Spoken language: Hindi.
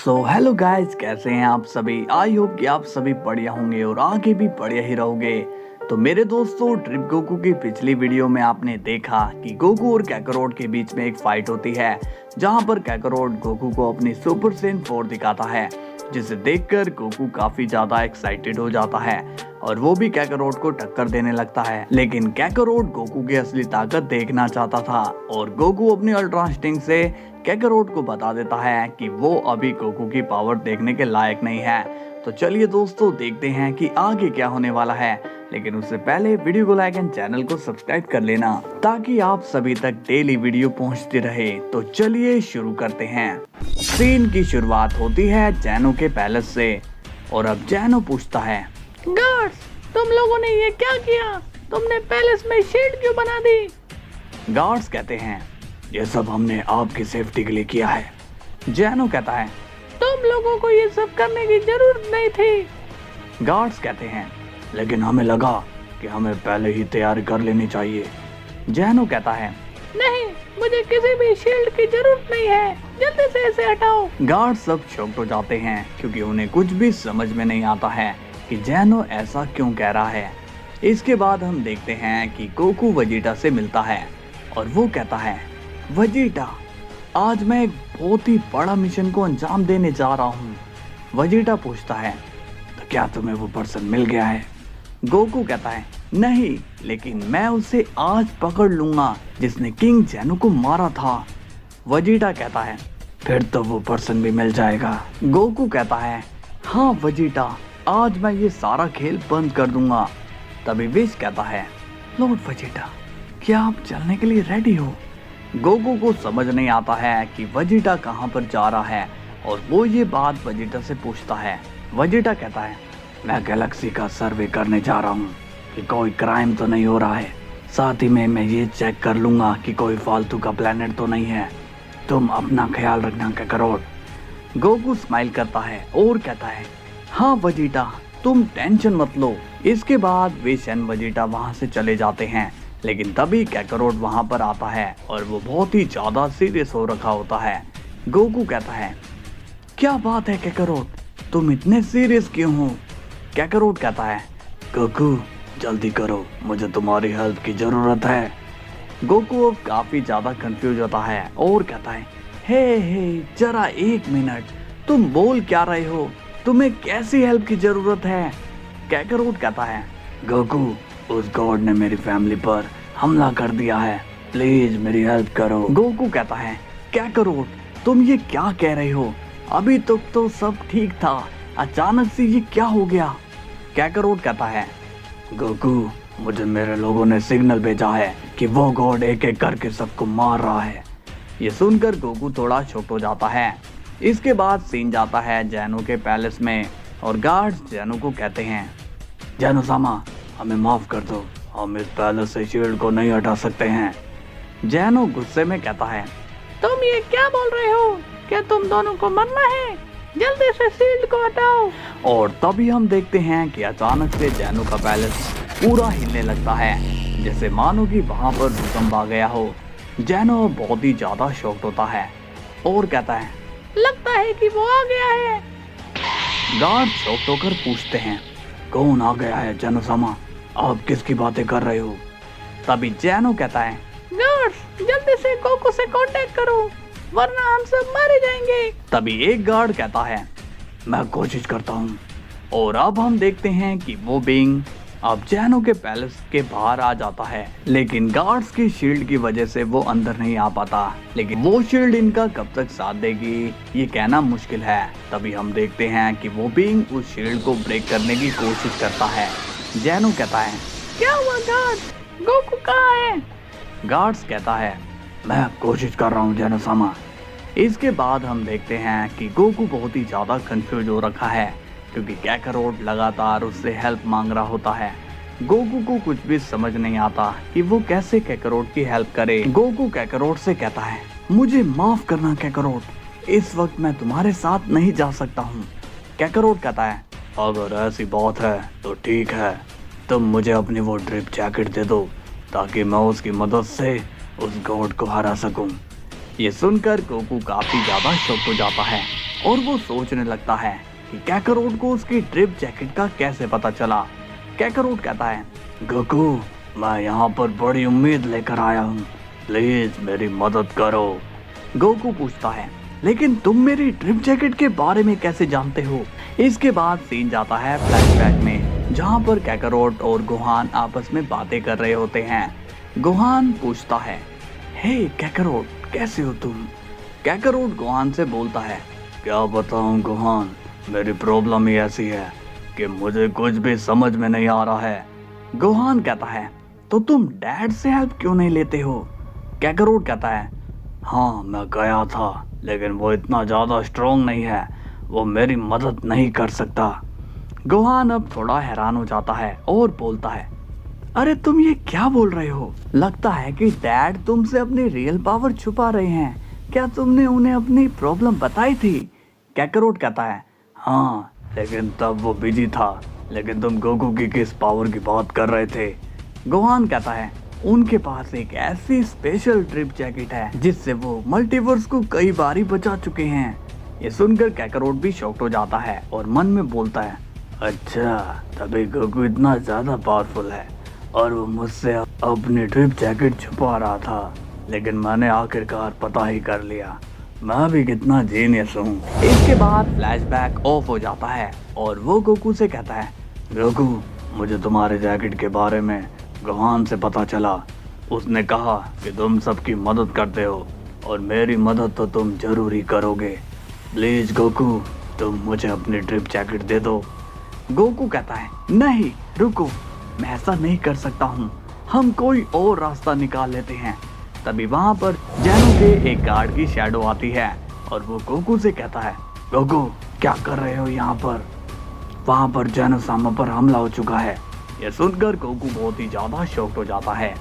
सो हेलो गाइस, कैसे हैं आप सभी। आई होप कि आप सभी बढ़िया होंगे और आगे भी बढ़िया ही रहोगे। तो मेरे दोस्तों, ट्रिप गोकू की पिछली वीडियो में आपने देखा कि गोकू और कैकरोट के बीच में एक फाइट होती है, जहां पर कैकरोट गोकू को अपनी सुपर सेन 4 दिखाता है, जिसे देखकर गोकू काफी ज्यादा एक्साइटेड हो जाता है और वो भी कैकरोट को टक्कर देने लगता है। लेकिन कैकरोट गोकू की असली ताकत देखना चाहता था और गोकू अपनी अल्ट्रा इंस्टिंक्ट से कैकरोट को बता देता है कि वो अभी गोकू की पावर देखने के लायक नहीं है। तो चलिए दोस्तों, देखते हैं कि आगे क्या होने वाला है। लेकिन उससे पहले वीडियो को लाइक एंड चैनल को सब्सक्राइब कर लेना, ताकि आप सभी तक डेली वीडियो पहुंचती रहे। तो चलिए शुरू करते हैं। सीन की शुरुआत होती है जैनो के पैलेस से और अब जैनो पूछता है, गार्ड्स, तुम लोगों ने ये क्या किया? तुमने पैलेस में शील्ड क्यों बना दी? गार्ड्स कहते हैं, ये सब हमने आपकी सेफ्टी के लिए किया है। जैनो कहता है, तुम लोगों को ये सब करने की जरूरत नहीं थी। गार्ड्स कहते हैं, लेकिन हमें लगा कि हमें पहले ही तैयारी कर लेनी चाहिए। जैनो कहता है, नहीं, मुझे किसी भी शील्ड की जरूरत नहीं है, जल्दी से इसे हटाओ। गार्ड्स सब शॉक्ड हो जाते हैं क्योंकि उन्हें कुछ भी समझ में नहीं आता है कि जैनो ऐसा क्यों कह रहा है। इसके बाद हम देखते हैं कि गोकू वेजिटा से मिलता है और वो कहता है, वेजिटा, आज मैं एक बहुत ही बड़ा मिशन को अंजाम देने जा रहा हूँ। वेजिटा पूछता है, तो क्या तुम्हें वो पर्सन मिल गया है? गोकू कहता है, नहीं, लेकिन मैं उसे आज पकड़ लूंगा जिसने किंग जैनो को मारा था। वेजिटा कहता है, फिर तो वो पर्सन भी मिल जाएगा। गोकू कहता है, हाँ वेजिटा, आज मैं ये सारा खेल बंद कर दूंगा। तभी विश कहता है, लॉर्ड वेजिटा, क्या आप चलने के लिए रेडी हो? गोकू को समझ नहीं आता है कि वेजिटा कहाँ पर जा रहा है और वो ये बात वेजिटा से पूछता है। वेजिटा कहता है, मैं गैलेक्सी का सर्वे करने जा रहा हूँ कि कोई क्राइम तो नहीं हो रहा है, साथ ही में मैं ये चेक कर लूंगा कि कोई फालतू का प्लेनेट तो नहीं है। तुम अपना ख्याल रखना कैकरोट। गोकू स्माइल करता है और कहता है, हाँ वेजिटा, तुम टेंशन मत लो। इसके बाद विश एंड वेजिटा वहाँ से चले जाते हैं, लेकिन तभी कैकरोट वहाँ पर आता है और वो बहुत ही ज्यादा सीरियस हो रखा होता है। गोकू कहता है, क्या बात है कैकरोट, तुम इतने सीरियस क्यों हो? कैकरोट कहता है, गोकू जल्दी करो, मुझे तुम्हारी हेल्प की जरूरत है। गोकू अब काफी ज्यादा कंफ्यूज होता है और कहता है, हे जरा एक मिनट, तुम बोल क्या रहे हो? तुम्हें कैसी हेल्प की जरूरत है? कैकरोट कहता है, गोकू, उस गॉड ने मेरी फैमिली पर हमला कर दिया है, प्लीज मेरी हेल्प करो। गोकू कहता है, कैकरोट, तुम ये क्या कह रहे हो? अभी तक तो सब ठीक था, अचानक से ये क्या हो गया? कैकरोट कहता है, गोकू, मुझे मेरे लोगों ने सिग्नल भेजा है कि वो गॉड एक एक करके सबको मार रहा है। ये सुनकर गोकू थोड़ा शॉक्ड हो जाता है। इसके बाद सीन जाता है जैनो के पैलेस में और गार्ड्स जैनो को कहते हैं, जैनो सामा, हमें माफ कर दो, हम इस पैलेस से शील्ड को नहीं हटा सकते हैं। जैनो गुस्से में कहता है, तुम ये क्या बोल रहे हो? क्या तुम दोनों को मरना है? जल्दी से शील्ड को हटाओ। और तभी हम देखते हैं कि अचानक से जैनो का पैलेस पूरा हिलने लगता है, जैसे मानो कि वहां पर भूकंप आ गया हो। जैनो बहुत ही ज्यादा शॉक्ड होता है और कहता है, लगता है कि वो आ गया है। गार्ड शॉक्ड होकर पूछते हैं, कौन आ गया है जैनो सामा? आप किसकी बातें कर रहे हो? तभी जैनो कहता है, गार्ड्स, जल्दी से गोकू से कांटेक्ट करो, वरना हम सब मारे जाएंगे। तभी एक गार्ड कहता है, मैं कोशिश करता हूँ। और अब हम देखते हैं कि वो बीइंग अब जैनो के पैलेस के बाहर आ जाता है, लेकिन गार्ड्स की शील्ड की वजह से वो अंदर नहीं आ पाता। लेकिन वो शील्ड इनका कब तक साथ देगी ये कहना मुश्किल है। तभी हम देखते हैं कि वो बीइंग उस शील्ड को ब्रेक करने की कोशिश करता है। जैनो कहता है, क्या हुआ गार्ड? गोकू कहाँ है? गार्ड्स कहता है, मैं कोशिश कर रहा हूँ जैनो सामा। इसके बाद हम देखते हैं कि गोकू बहुत ही ज्यादा कंफ्यूज हो रखा है क्योंकि कैकरोट लगातार उससे हेल्प मांग रहा होता है। गोकू को कुछ भी समझ नहीं आता कि वो कैसे कैकरोट की हेल्प करे। गोकू कैकरोट से कहता है, मुझे माफ करना कैकरोट, इस वक्त मैं तुम्हारे साथ नहीं जा सकता हूँ। कैकरोट कहता है, अगर ऐसी बात है तो ठीक है, तुम मुझे अपनी वो ड्रिप जैकेट दे दो ताकि मैं उसकी मदद से उस गॉड को हरा सकूं। ये सुनकर गोकू काफी ज्यादा शॉक हो जाता है और वो सोचने लगता है कि कैकरोट को उसकी ट्रिप जैकेट का कैसे पता चला। कैकरोट कहता है, गोकू मैं यहाँ पर बड़ी उम्मीद लेकर आया हूँ, प्लीज मेरी मदद करो। गोकू पूछता है, लेकिन तुम मेरी ट्रिप जैकेट के बारे में कैसे जानते हो? इसके बाद सीन जाता है फ्लैशबैक में, जहाँ पर कैकरोट और गोहान आपस में बातें कर रहे होते हैं। गोहान पूछता है, हे कैकरोट कैसे हो तुम? कैकरोट गोहान से बोलता है, क्या बताऊं गोहान, मेरी प्रॉब्लम ही ऐसी है कि मुझे कुछ भी समझ में नहीं आ रहा है। गोहान कहता है, तो तुम डैड से हेल्प क्यों नहीं लेते हो? कैकरोट कहता है, हाँ मैं गया था, लेकिन वो इतना ज़्यादा स्ट्रॉन्ग नहीं है, वो मेरी मदद नहीं कर सकता। गोहान अब थोड़ा हैरान हो जाता है और बोलता है, अरे तुम ये क्या बोल रहे हो? लगता है कि डैड तुमसे अपनी रियल पावर छुपा रहे हैं। क्या तुमने उन्हें अपनी प्रॉब्लम बताई थी? कैकरोट कहता है, हाँ लेकिन तब वो बिजी था। लेकिन तुम गोकू की किस पावर की बात कर रहे थे? गोहान कहता है, उनके पास एक ऐसी स्पेशल ट्रिप जैकेट है जिससे वो मल्टीवर्स को कई बार ही बचा चुके हैं। ये सुनकर कैकरोट भी शॉक्ड हो जाता है और मन में बोलता है, अच्छा तभी गोकू इतना ज्यादा पावरफुल है और वो मुझसे अपनी ट्रिप जैकेट छुपा रहा था। लेकिन मैंने आखिरकार पता ही कर लिया, मैं भी कितना जीनियस हूँ। इसके बाद फ्लैशबैक ऑफ हो जाता है और वो गोकू से कहता है, गोकू मुझे तुम्हारे जैकेट के बारे में गोहान से पता चला। उसने कहा कि तुम सबकी मदद करते हो और मेरी मदद तो तुम जरूर ही करोगे। प्लीज गोकू तुम मुझे अपनी ट्रिप जैकेट दे दो। गोकू कहता है, नहीं रुको, मैं ऐसा नहीं कर सकता हूँ, हम कोई और रास्ता निकाल लेते हैं। तभी वहाँ पर जैनो के एक गार्ड की शैडो आती है और वो गोकू से कहता है, गोकू क्या कर रहे हो यहाँ पर? वहाँ पर जैनो सामा पर हमला हो चुका है। यह सुनकर गोकू बहुत ही ज्यादा शॉक्ड हो जाता है